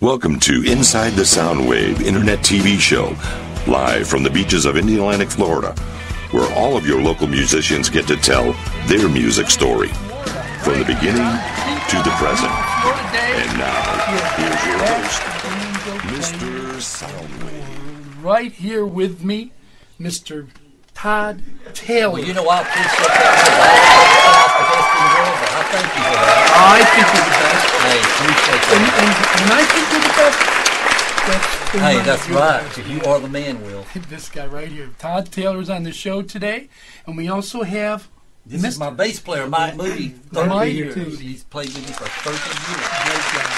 Welcome to Inside the Soundwave Internet TV Show, live from the beaches of Indian Florida, where all of your local musicians get to tell their music story, from the beginning to the present. And now, here's your host, Mr. Soundwave. Right here with me, Mr. Todd Taylor. Well, you know, I appreciate that. I thank you for that. I think you're the best. Hey, appreciate that. And I think you're the best. Hey, that's right. You are the man, Will. This guy right here. Todd Taylor's on the show today. And we also have... This is my bass player, Mike Moody. Mike, He's played with me for 13 years. Great guy.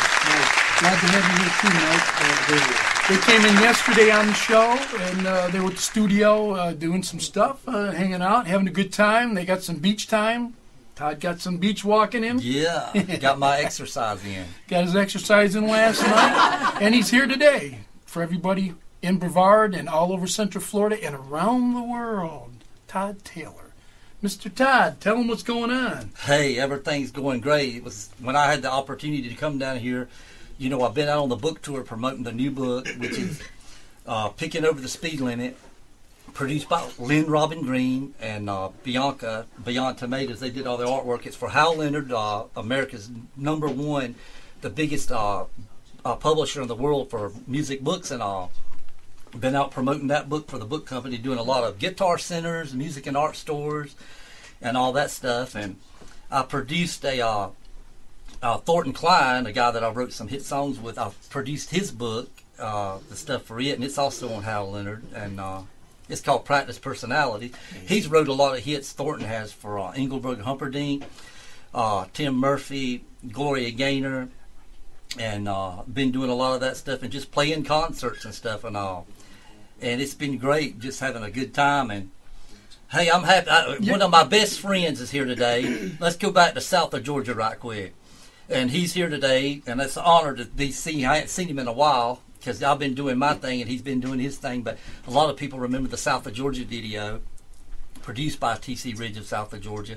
Glad to have you here too, Mike. They came in yesterday on the show, and they were at the studio doing some stuff, hanging out, having a good time. They got some beach time. Todd got some beach walking in. Yeah, got my exercise in. Got his exercise in last night, and he's here today for everybody in Brevard and all over Central Florida and around the world. Todd Taylor. Mr. Todd, tell him what's going on. Hey, everything's going great. It was when I had the opportunity to come down here. You know, I've been out on the book tour promoting the new book, which is Picking Over the Speed Limit, produced by Lynn Robin Green and Bianca, Beyond Tomatoes. They did all the artwork. It's for Hal Leonard, America's #1, the biggest publisher in the world for music books and all. Been out promoting that book for the book company, doing a lot of guitar centers, music and art stores, and all that stuff. And I produced a Thornton Klein, a guy that I wrote some hit songs with. I produced his book, the stuff for it, and it's also on Hal Leonard, and it's called Practice Personality. He's wrote a lot of hits. Thornton has for Engelberg and Humperdinck, Tim Murphy, Gloria Gaynor, and been doing a lot of that stuff and just playing concerts and stuff and all. And it's been great, just having a good time. And hey, I'm happy. One of my best friends is here today. Let's go back to south of Georgia right quick. And he's here today, and it's an honor to be seen. I haven't seen him in a while because I've been doing my thing and he's been doing his thing. But a lot of people remember the South of Georgia video produced by T.C. Ridge of South of Georgia.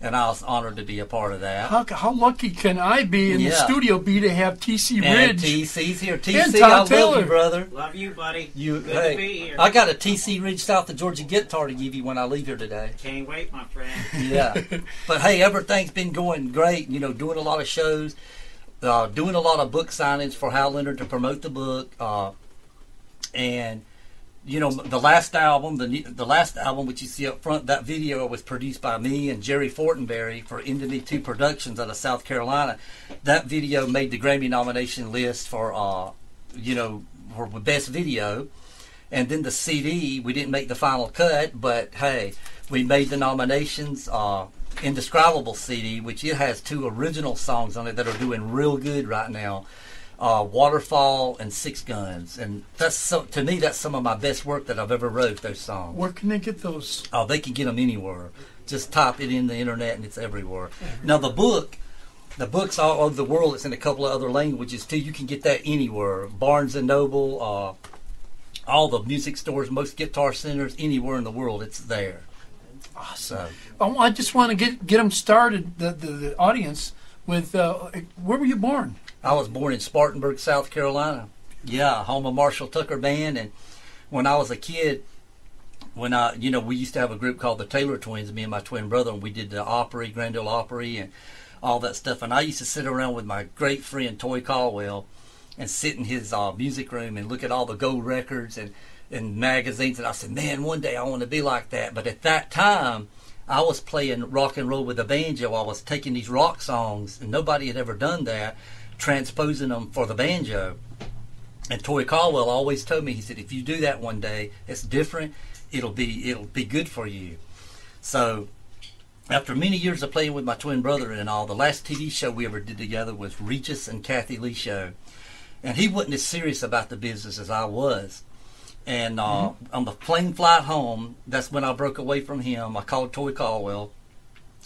And I was honored to be a part of that. How lucky can I be in the studio to have T.C. Ridge? And T.C.'s here. T.C., Todd I love Taylor. you, brother. Love you, buddy. Good hey, to be here. I got a T.C. Ridge South of Georgia guitar to give you when I leave here today. Can't wait, my friend. Yeah. But hey, everything's been going great. You know, doing a lot of shows, doing a lot of book signings for Hal Leonard to promote the book. And you know, the last album, which you see up front, that video was produced by me and Jerry Fortenberry for Indemnity 2 Productions out of South Carolina. That video made the Grammy nomination list for, for best video. And then the CD, we didn't make the final cut, but hey, we made the nominations. Indescribable CD, which it has 2 original songs on it that are doing real good right now. Waterfall and 6 Guns, and to me that's some of my best work that I've ever wrote. Those songs. Where can they get those? Oh, they can get them anywhere. Just type it in the internet and it's everywhere. Now the book's all over the world. It's in a couple of other languages too. You can get that anywhere. Barnes and Noble, all the music stores, most guitar centers, anywhere in the world, it's there. Awesome. So, I just want to get them started. The audience with where were you born? I was born in Spartanburg, South Carolina. Yeah, home of Marshall Tucker Band. And when I was a kid, we used to have a group called the Taylor Twins, me and my twin brother, and we did the Opry, Grand Ole Opry, and all that stuff. And I used to sit around with my great friend Toy Caldwell and sit in his music room and look at all the gold records and magazines. And I said, man, one day I want to be like that. But at that time, I was playing rock and roll with a banjo. I was taking these rock songs, and nobody had ever done that, transposing them for the banjo. And Toy Caldwell always told me, he said, if you do that one day, it's different, it'll be good for you. So after many years of playing with my twin brother and all, the last TV show we ever did together was Regis and Kathy Lee show. And he wasn't as serious about the business as I was. And on the plane flight home, that's when I broke away from him. I called Toy Caldwell.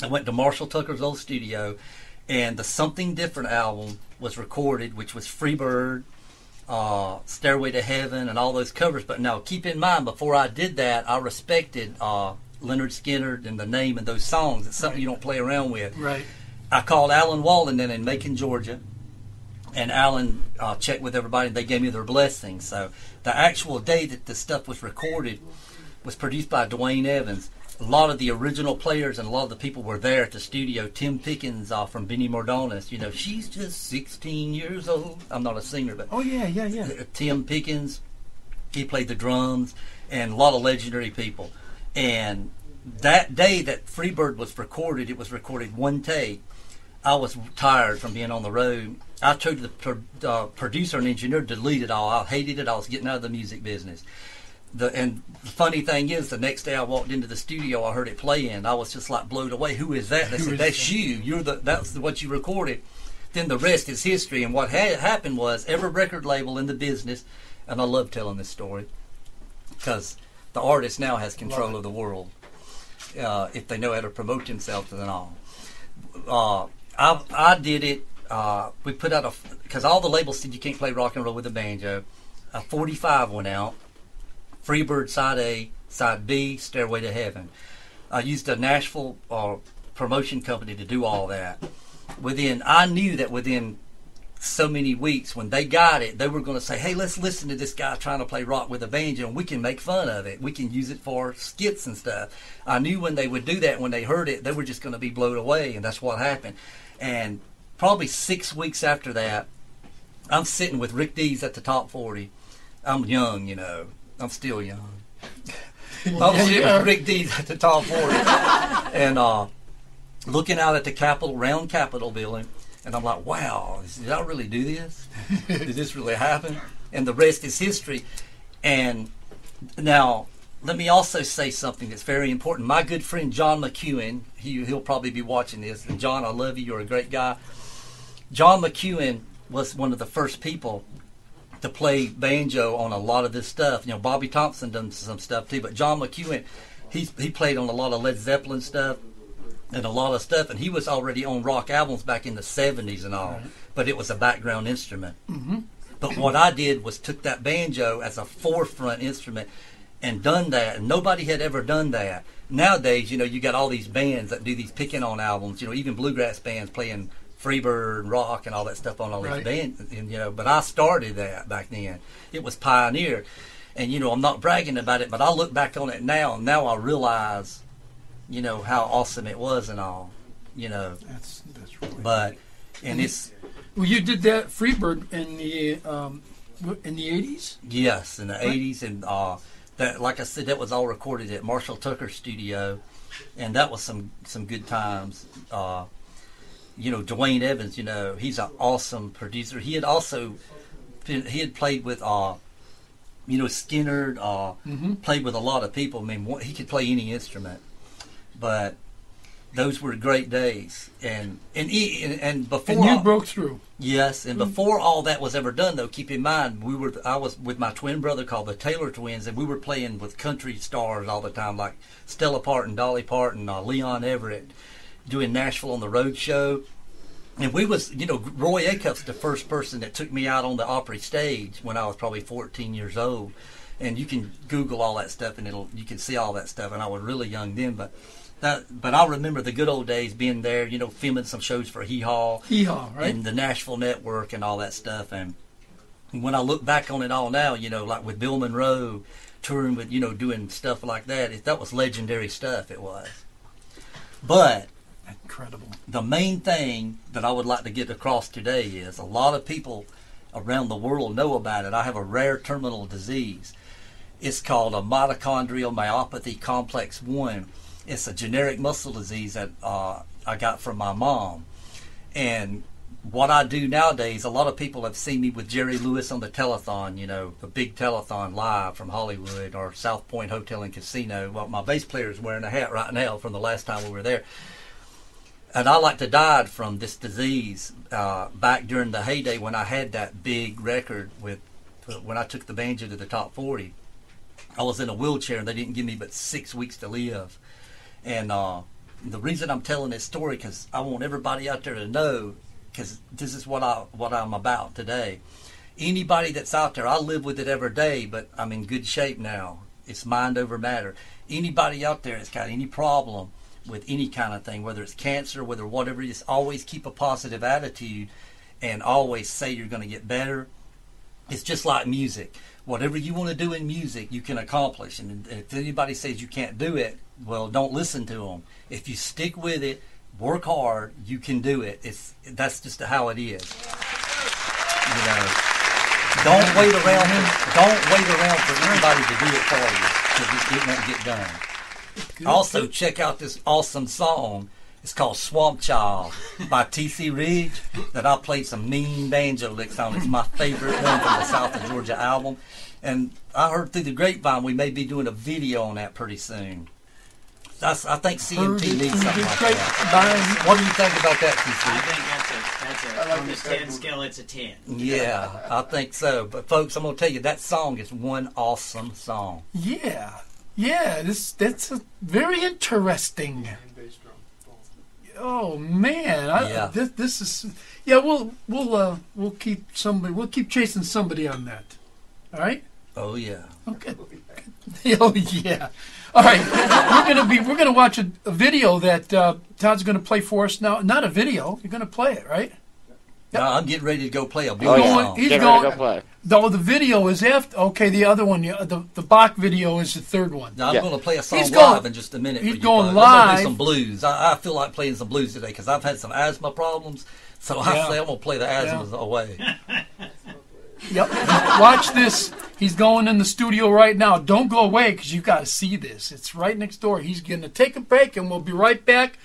I went to Marshall Tucker's old studio, and the Something Different album was recorded, which was Freebird, Stairway to Heaven, and all those covers. But now, keep in mind, before I did that, I respected Leonard Skinner and the name and those songs. It's something you don't play around with. Right. I called Alan Walden then in Macon, Georgia, and Alan checked with everybody, and they gave me their blessing. So the actual day that the stuff was recorded was produced by Dwayne Evans. A lot of the original players and a lot of the people were there at the studio. Tim Pickens from Benny Mordonis, she's just 16 years old. I'm not a singer, but Tim Pickens, he played the drums, and a lot of legendary people. And that day that Freebird was recorded, it was recorded one take. I was tired from being on the road. I told the producer and engineer to delete it all. I hated it. I was getting out of the music business. And the funny thing is, the next day I walked into the studio, I heard it playing. I was just like blown away. Who is that? They said, "That's you. That's what you recorded." Then the rest is history. And what happened was, every record label in the business, and I love telling this story, because the artist now has control of the world if they know how to promote themselves and all. I did it. We put out because all the labels said you can't play rock and roll with a banjo. A 45 went out. Freebird side A, side B, Stairway to Heaven. I used a Nashville promotion company to do all that. I knew that within so many weeks, when they got it, they were going to say, "Hey, let's listen to this guy trying to play rock with a banjo, and we can make fun of it. We can use it for skits and stuff." I knew when they would do that, when they heard it, they were just going to be blown away, and that's what happened. And probably 6 weeks after that, I'm sitting with Rick Dees at the top 40. I'm young, I'm still young. I'm sitting with Rick Dees at the top 40. And looking out at the round Capitol building, and I'm like, wow, did I really do this? Did this really happen? And the rest is history. And now, let me also say something that's very important. My good friend John McEwen, he'll probably be watching this. And John, I love you. You're a great guy. John McEwen was one of the first people to play banjo on a lot of this stuff. Bobby Thompson done some stuff too, but John McEwen, he played on a lot of Led Zeppelin stuff and a lot of stuff, and he was already on rock albums back in the 70s and all, but it was a background instrument. Mm-hmm. But what I did was took that banjo as a forefront instrument and done that, and nobody had ever done that. Nowadays, you got all these bands that do these picking on albums, even bluegrass bands playing Freebird, rock, and all that stuff on all these bands, but I started that back then. It was pioneer, and I'm not bragging about it, but I look back on it now, and now I realize, how awesome it was and all, That's really. But it's. Well, you did that Freebird in the 80s. Yes, in the 80s, and that, like I said, that was all recorded at Marshall Tucker's studio, and that was some good times. Dwayne Evans, he's an awesome producer. He had played with, Skinner, played with a lot of people. I mean, he could play any instrument, but those were great days. And before, and you broke through. Yes, and before all that was ever done, though, keep in mind, I was with my twin brother called the Taylor Twins, and we were playing with country stars all the time, like Stella Parton, Dolly Parton, Leon Everett, doing Nashville on the Road show. And we was, Roy Acuff's the first person that took me out on the Opry stage when I was probably 14 years old. And you can Google all that stuff, and you can see all that stuff. And I was really young then, but I remember the good old days being there, filming some shows for Hee Haw, right? And the Nashville Network and all that stuff. And when I look back on it all now, like with Bill Monroe, touring with, doing stuff like that, that was legendary stuff. It was. But incredible. The main thing that I would like to get across today is a lot of people around the world know about it. I have a rare terminal disease. It's called a mitochondrial myopathy complex 1. It's a generic muscle disease that I got from my mom. And what I do nowadays, a lot of people have seen me with Jerry Lewis on the telethon, the big telethon live from Hollywood or South Point Hotel and Casino. Well, my bass player is wearing a hat right now from the last time we were there. And I like to died from this disease back during the heyday when I had that big record when I took the banjo to the top 40. I was in a wheelchair and they didn't give me but 6 weeks to live. And the reason I'm telling this story, because I want everybody out there to know, because this is what I'm about today. Anybody that's out there, I live with it every day, but I'm in good shape now. It's mind over matter. Anybody out there that's got any problem with any kind of thing, whether it's cancer, whether whatever, just always keep a positive attitude and always say you're going to get better. It's just like music. Whatever you want to do in music, you can accomplish. And if anybody says you can't do it, well, don't listen to them. If you stick with it, work hard, you can do it. That's just how it is. You know, don't wait around. Don't wait around for anybody to do it for you, because it won't get done. Also, check out this awesome song. It's called Swamp Child by T.C. Ridge that I played some mean banjo licks on. It's my favorite one from the South of Georgia album. And I heard through the grapevine we may be doing a video on that pretty soon. I think CMT needs something like that. What do you think about that, TC? I think that's on the 10 scale, it's a 10. Yeah, I think so. But folks, I'm going to tell you, that song is one awesome song. Yeah, that's very interesting. Oh man, this is we'll keep chasing somebody on that. All right. Oh yeah. Okay. Oh yeah. All right. We're gonna watch a video that Todd's gonna play for us now. Not a video. You're gonna play it, right? Yep. No, I'm getting ready to go play a video song. He's going to go play. Though the video is after. Okay, the other one, the Bach video is the third one. Now, I'm going to play a song live in just a minute. He's going live. I'm going to do some blues. I feel like playing some blues today because I've had some asthma problems. So I say I'm going to play the asthmas away. Yep. Watch this. He's going in the studio right now. Don't go away because you got to see this. It's right next door. He's going to take a break and we'll be right back.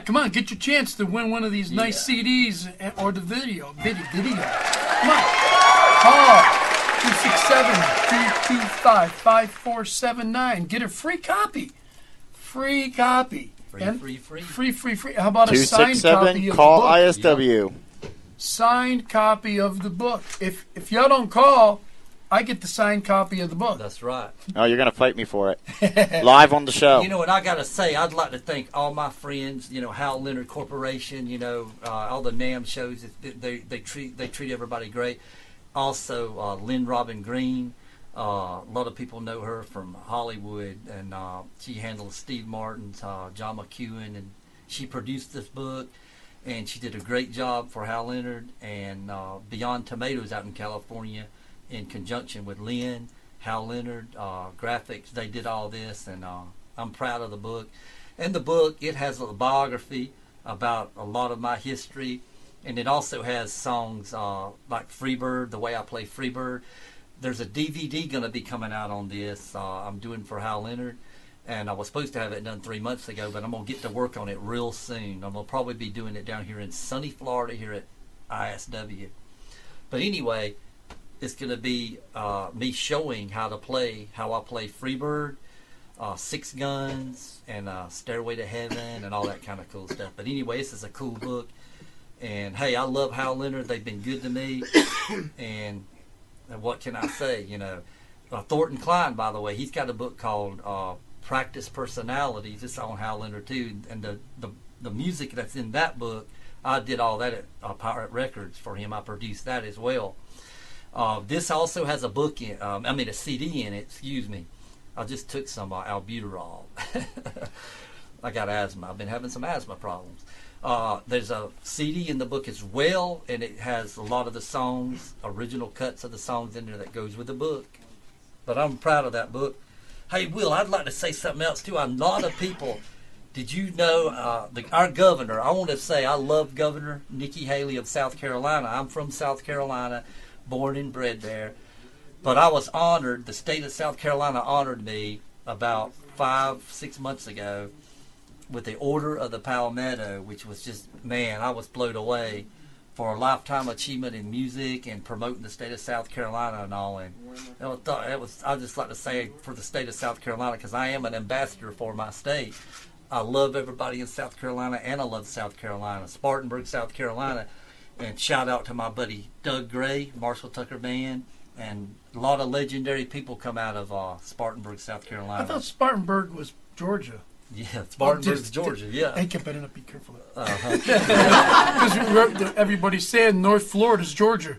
come on, get your chance to win one of these nice CDs or the video. Come on. Call 267-225-5479. Get a free copy. Free copy. Free. How about a signed copy of call the book? ISW. Signed copy of the book. If y'all don't call, I get the signed copy of the book. That's right. Oh, you're going to fight me for it. Live on the show. You know, and I got to say, I'd like to thank all my friends, Hal Leonard Corporation, all the NAMM shows. They treat everybody great. Also, Lynn Robin Green. A lot of people know her from Hollywood, and she handles Steve Martin's, John McEwen, and she produced this book, and she did a great job for Hal Leonard and Beyond Tomatoes out in California in conjunction with Lynn, Hal Leonard, graphics. They did all this, and I'm proud of the book. And the book, it has a biography about a lot of my history, and it also has songs like Freebird, the way I play Freebird. There's a DVD going to be coming out on this. I'm doing for Hal Leonard, and I was supposed to have it done 3 months ago, but I'm going to get to work on it real soon. I'm going to probably be doing it down here in sunny Florida here at ISW. But anyway, it's going to be me showing how I play Freebird, Six Guns, and Stairway to Heaven, and all that kind of cool stuff. But anyway, this is a cool book. And, hey, I love Hal Leonard. They've been good to me. And what can I say? Thornton Klein, by the way, he's got a book called Practice Personalities. It's on Hal Leonard, too. And the music that's in that book, I did all that at Pirate Records for him. I produced that as well. This also has a book a CD in it, excuse me. I just took some albuterol. I got asthma. I've been having some asthma problems. There's a CD in the book as well, and it has a lot of the songs, original cuts of the songs in there that goes with the book. But I'm proud of that book. Hey, Will, I'd like to say something else, too. A lot of people, did you know our governor, I want to say I love Governor Nikki Haley of South Carolina. I'm from South Carolina, born and bred there. But I was honored, the state of South Carolina honored me about 5-6 months ago with the Order of the Palmetto, which was just, man, I was blown away for a lifetime achievement in music and promoting the state of South Carolina and all. And I just like to say for the state of South Carolina, because I am an ambassador for my state. I love everybody in South Carolina, and I love South Carolina, Spartanburg, South Carolina. And shout out to my buddy Doug Gray, Marshall Tucker Band, and a lot of legendary people come out of Spartanburg, South Carolina. I thought Spartanburg was Georgia. Yeah, Spartanburg, Georgia, yeah. I better not be careful. Because everybody's saying North Florida's Georgia.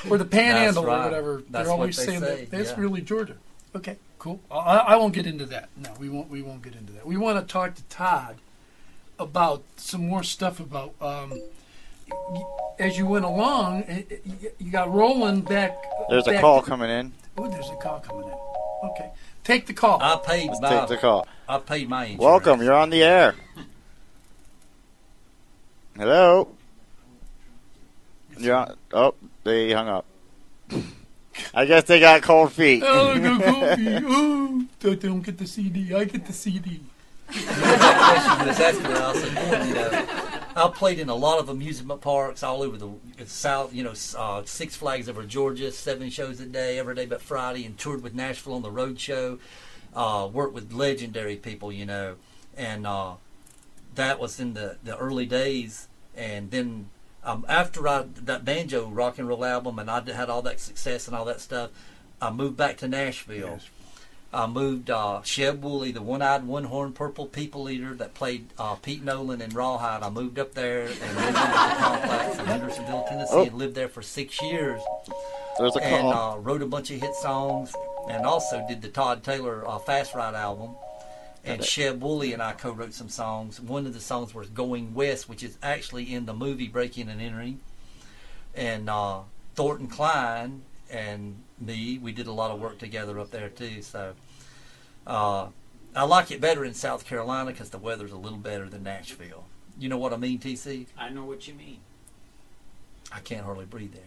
Or the Panhandle or whatever. They're always saying that. That's really Georgia. Okay, cool. I won't get into that. No, we won't get into that. We want to talk to Todd about some more stuff about... as you went along, you got rolling back. There's a call coming in. Oh, there's a call coming in. Okay. Take the call. Take the call. I paid my insurance. Welcome. You're on the air. Hello. They hung up. I guess they got cold feet. Oh, no cold feet. Oh, they don't get the CD. I get the CD. I played in a lot of amusement parks all over the South. Six Flags over Georgia, 7 shows a day, every day but Friday, and toured with Nashville on the road show. Worked with legendary people, and that was in the early days. And then after that banjo rock and roll album, and I had all that success and all that stuff, I moved back to Nashville. Yes. I moved Sheb Woolley, the one-eyed, one-horned purple people eater that played Pete Nolan in Rawhide. I moved up there and lived in the complex in Hendersonville, Tennessee, and lived there for 6 years. There's a call. And wrote a bunch of hit songs, and also did the Todd Taylor Fast Ride album. And Sheb Woolley and I co-wrote some songs. One of the songs was Going West, which is actually in the movie Breaking and Entering. And Thornton Klein and me, we did a lot of work together up there too. So I like it better in South Carolina because the weather's a little better than Nashville. You know what I mean, TC? I know what you mean. I can't hardly breathe there.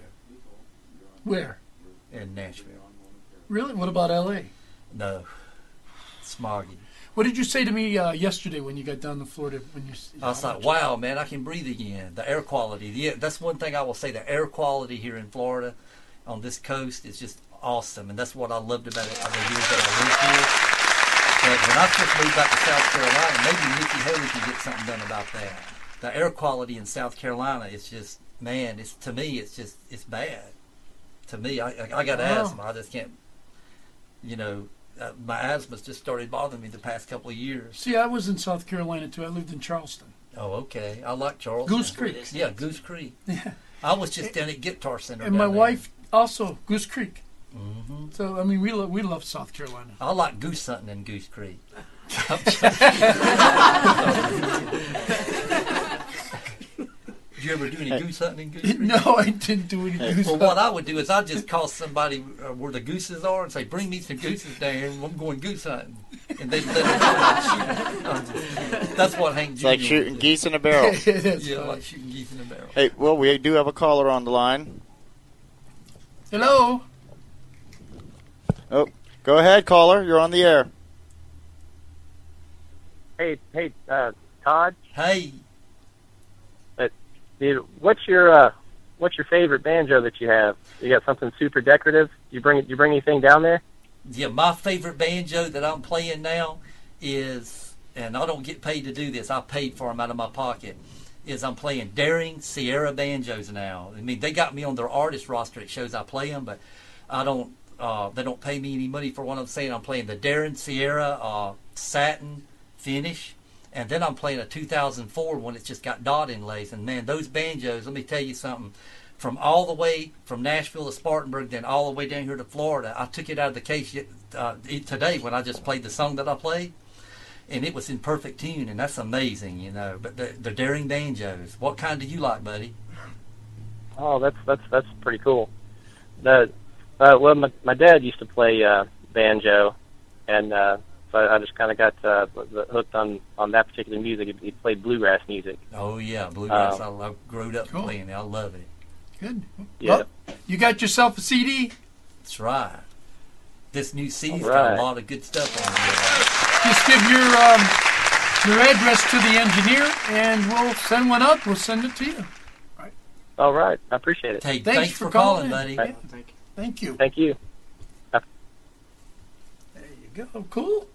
Where? In Nashville. Really? What about L.A.? No. Smoggy. What did you say to me yesterday when you got down to Florida? I was like, wow, man, I can breathe again. The air quality. That's one thing I will say. The air quality here in Florida on this coast is just awesome. And that's what I loved about it the years that I lived here. But when I first moved back to South Carolina, maybe Nikki Haley can get something done about that. The air quality in South Carolina is just, man, to me, it's bad. To me, I got asthma. I just can't, my asthma's just started bothering me the past couple of years. See, I was in South Carolina, too. I lived in Charleston. Oh, okay. I like Charleston. Goose Creek. Yeah, Goose Creek. Yeah. I was just down at Guitar Center. And my wife also, Goose Creek. Mm-hmm. So, I mean, we love South Carolina. I like goose hunting in Goose Creek. Did you ever do any goose hunting in Goose Creek? No, I didn't do any goose hunting. Well, what I would do is I'd just call somebody where the gooses are and say, bring me some gooses down here and I'm going goose hunting. And they'd let them go and I'd shoot. That's what Hank Jr. It's like shooting geese in a barrel. Yeah, like shooting geese in a barrel. Hey, well, we do have a caller on the line. Hello? Oh, go ahead, caller. You're on the air. Hey, Todd. Hey. Dude, what's your favorite banjo that you have? You got something super decorative? You bring anything down there? Yeah, my favorite banjo that I'm playing now is, and I don't get paid to do this, I paid for them out of my pocket, is I'm playing Daring Sierra banjos now. I mean, they got me on their artist roster. It shows I play them, but I don't. They don't pay me any money for what I'm saying. I'm playing the Daring Sierra satin finish. And then I'm playing a 2004 one that's just got dot inlays. And, man, those banjos, let me tell you something. From all the way from Nashville to Spartanburg, then all the way down here to Florida, I took it out of the case today when I just played the song that I played. And it was in perfect tune, and that's amazing, But the Daring banjos. What kind do you like, buddy? Oh, that's pretty cool. Well, my dad used to play banjo, and so I just kind of got hooked on that particular music. He played bluegrass music. Oh, yeah, bluegrass. I grew up playing it. I love it. Good. Yeah. Well, you got yourself a CD? That's right. This new CD's Right. got a lot of good stuff on here. Just give your address to the engineer, and we'll send one up. We'll send it to you. All right. I appreciate it. Hey, Thanks for calling calling, in. buddy. Yeah. Thank you. Thank you. There you go. Cool.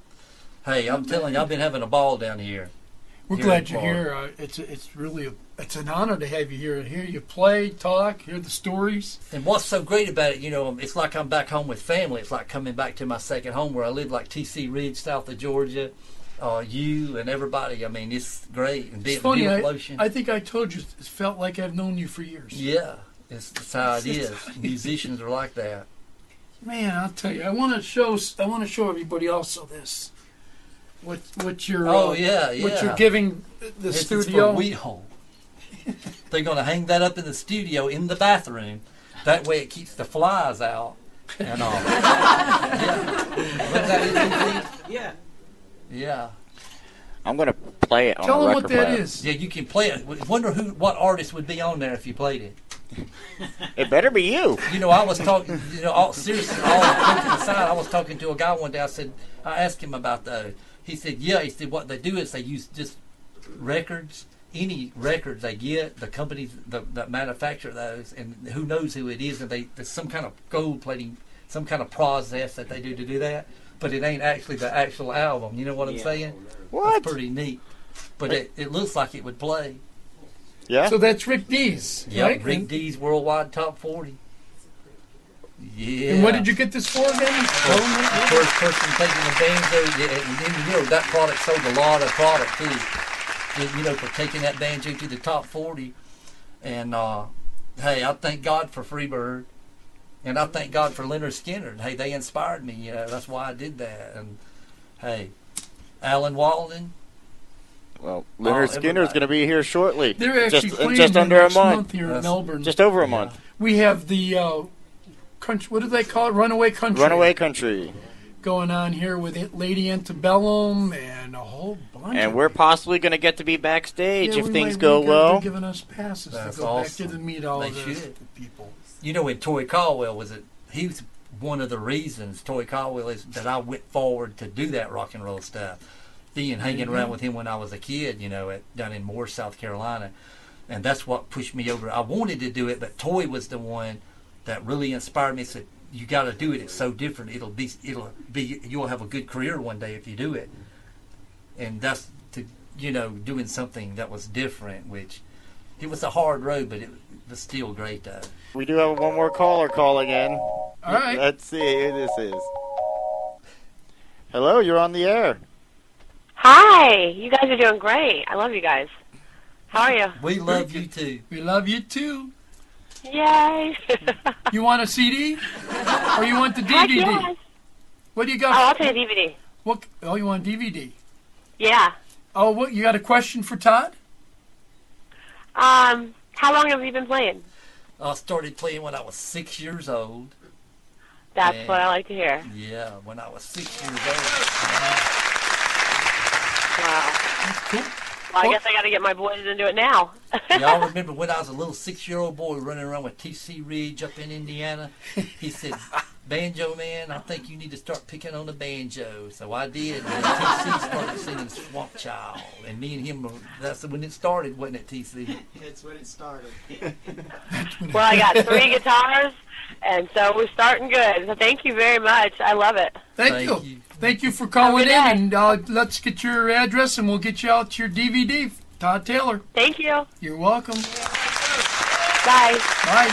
Hey, I'm telling you, I've been having a ball down here. We're Here glad in you're Florida. here. It's really it's an honor to have you here. Hear you play, talk, hear the stories. And what's so great about it, it's like I'm back home with family. It's like coming back to my second home where I live, like T.C. Ridge, south of Georgia. You and everybody. I mean, it's great. And It's funny. ocean. I think I told you it felt like I've known you for years. Yeah, it's how it is. Musicians are like that. Man, I'll tell you. I want to show everybody also this. What you're what you're giving the This studio. is for wheat hole. They're going to hang that up in the studio in the bathroom. That way it keeps the flies out and all. Yeah. Wasn't that easy? Yeah. Yeah. I'm going to play it on Tell a them record what that player. is. Yeah, you can play it. Wonder what artist would be on there if you played it. It better be you. I was talking, seriously, all joking aside, I was talking to a guy one day. I asked him about those. He said, yeah. He said, what they do is they use just records, any records they get, the companies that manufacture those, and who knows who it is, and there's some kind of gold plating, some kind of process that they do to do that, but it ain't actually the actual album. You know what I'm saying? What? That's pretty neat. But it looks like it would play. Yeah? So that's Rick Dees, Yeah, right? Rick Dees Worldwide Top 40. Yeah. And what did you get this for again? Well, the first person taking a banjo, and that product sold a lot of product too. For taking that banjo to the top 40. And hey, I thank God for Freebird, and I thank God for Leonard Skinner. Hey, they inspired me. That's why I did that. And hey, Alan Walden. Well, Leonard Skinner's going to be here shortly. They're actually playing just under a next month. here in Melbourne. Just over a month. We have the country. What do they call it? Runaway Country. Runaway Country. Going on here with Lady Antebellum and a whole bunch. And we're possibly going to get to be backstage if things go They're well. giving us passes That's to go awesome. back to meet all They the should. people. When Toy Caldwell he was one of the reasons, Toy Caldwell, is that I went forward to do that rock and roll stuff. being hanging around with him when I was a kid, down in Moore, South Carolina. And that's what pushed me over. I wanted to do it, but Toy was the one that really inspired me. Said, "You got to do it. It's so different. You'll have a good career one day if you do it." And that's doing something that was different, which it was a hard road, but it was still great though. We do have one more caller calling in. All right. Let's see who this is. Hello, you're on the air. Hi, you guys are doing great. I love you guys. How are you? We love you too. We love you too. Yay. You want a CD? Or you want the Heck DVD? yes. What do you Oh, got? I'll take a DVD. You want DVD? Yeah. Oh, what? You got a question for Todd? How long have you been playing? I started playing when I was 6 years old. That's what I like to hear. Yeah, when I was 6 years old. Wow. Cool. Well, I guess I got to get my boys into it now. Y'all remember when I was a little 6-year-old boy running around with T.C. Ridge up in Indiana? He said, "BanjoMan, I think you need to start picking on the banjo." So I did. And T.C. started singing Swamp Child. And me and him, that's when it started, wasn't it, T.C.? That's when it started. Well, I got 3 guitars, and so we're starting good. So thank you very much. I love it. Thank you. Thank you for calling in, Have a good and let's get your address, and we'll get you out your DVD. Todd Taylor. Thank you. You're welcome. Bye. Bye.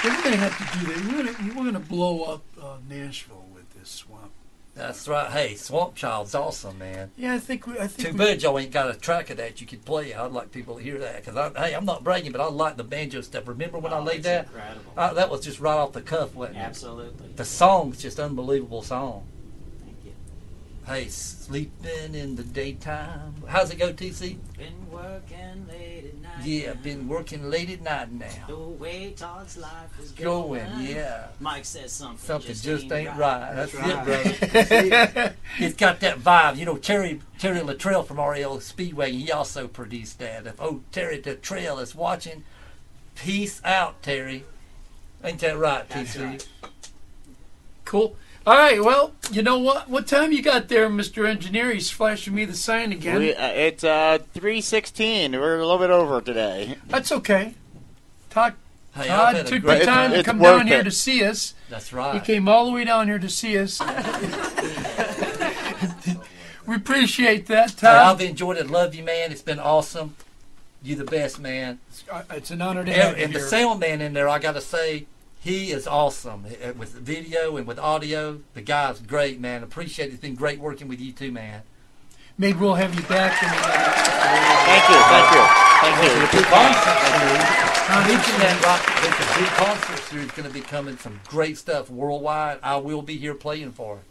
We're going to have to do that. We're going to blow up Nashville with this swamp. That's right. Hey, Swamp Child's awesome, man. Yeah, I think Too bad y'all ain't got a track of that you could play. I'd like people to hear that. Because, I'm not bragging, but I like the banjo stuff. Remember when I laid that? Incredible. That was just right off the cuff, wasn't it? Absolutely. The song's just unbelievable song. Thank you. Hey, sleeping in the daytime. How's it go, TC? Been working late at night. Yeah, been working late at night now. The way Todd's life is Going, yeah. Mike says something. Something just ain't right. That's right. it, brother. It's got that vibe. Terry Luttrell from REO Speedwagon, he also produced that. If Terry Luttrell is watching, peace out, Terry. Ain't that right, That's TC? right. Cool. All right, well, you know what? What time you got there, Mr. Engineer? He's flashing me the sign again. It's 3:16. We're a little bit over today. That's okay. Todd Hey, I've had a took great the time to It's come worth down here it. to see us. That's right. He came all the way down here to see us. We appreciate that, Hey, I've Todd. enjoyed it. Love you, man. It's been awesome. You the best, man. It's an honor to have you And the here. sound man in there, I got to say, he is awesome with video and with audio. The guy's great, man. Appreciate it. It's been great working with you too, man. Maybe we'll have you back. Thank you. The concert series, I mentioned that right. There's a big concert series going to be coming. Some great stuff worldwide. I will be here playing for it.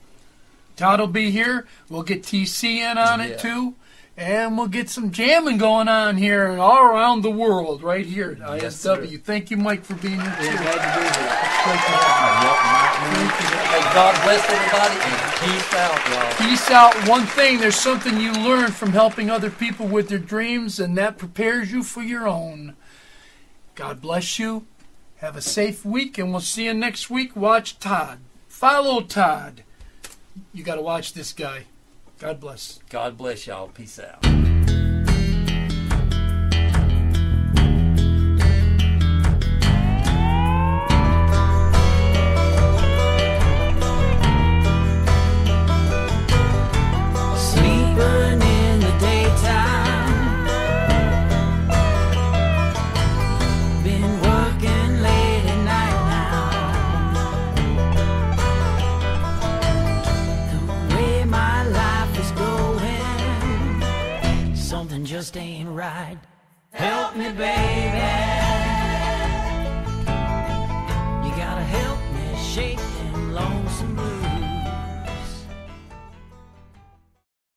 Todd will be here. We'll get TC in on Yeah. it too. And we'll get some jamming going on here all around the world, right here at Yes, ISW. sir. Thank you, Mike, for being here too. We're glad to be here. It's great to have Hey, God bless everybody and peace out, y'all. you. Peace out. One thing, there's something you learn from helping other people with their dreams, and that prepares you for your own. God bless you. Have a safe week, and we'll see you next week. Watch Todd. Follow Todd. You got to watch this guy. God bless. God bless y'all. Peace out. Sleeping in the daytime. Been working late at night now. The way my life is going, something just ain't right. Help me, babe.